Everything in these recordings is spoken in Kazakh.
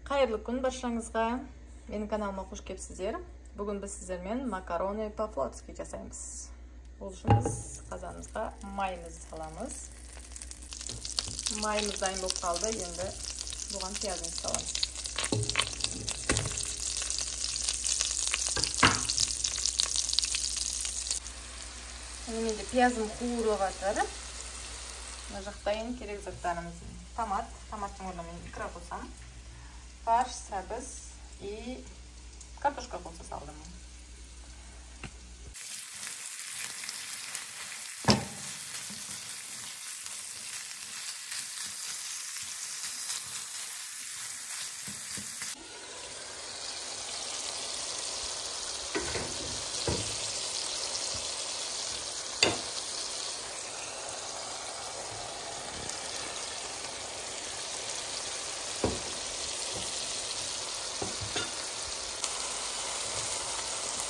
Қайырлы күн баршаңызға. Менің каналыма қош келіпсіздер. Бүгін біз сіздермен макароны по-флотски жасаймыз. Ол үшін біз қазанымызға майымызды саламыз. Майымыз дайын болып қалды. Енді бұған пиязымызды саламыз. Менде пиязым қуырылып жатыр. Мына жақта ең керек заттарымыз. Томаттың орнына мен икра қосам. Фарш, сәбіз и картошка қоса салдым.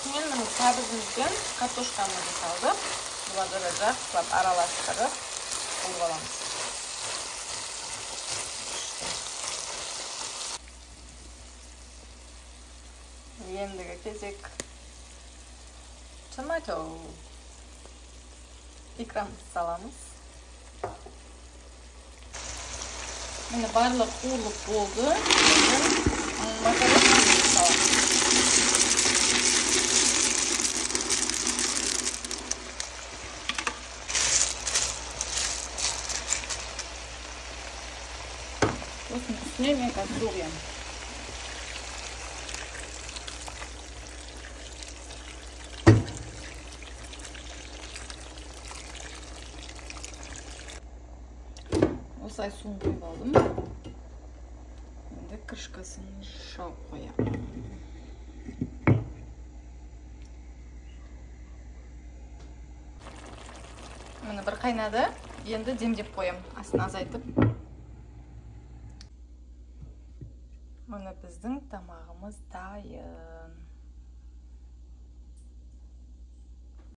Мен сәбізімізбен картошкамызды салдық. Бұларды жақсылап араластырып қуырып аламыз. Ендігі кезек томато. Икрамызды саламыз. Міне барлық қуырылып болды. Макаронымызды саламыз. Осының үстіне мен қазір жоғыям. Осылай суын қойып алдым. Енді крышкасын жауып қоям. Міне бір қайнады. Енді демдеп қоям. Астын азайтып. Міне біздің тамағымыз дайын.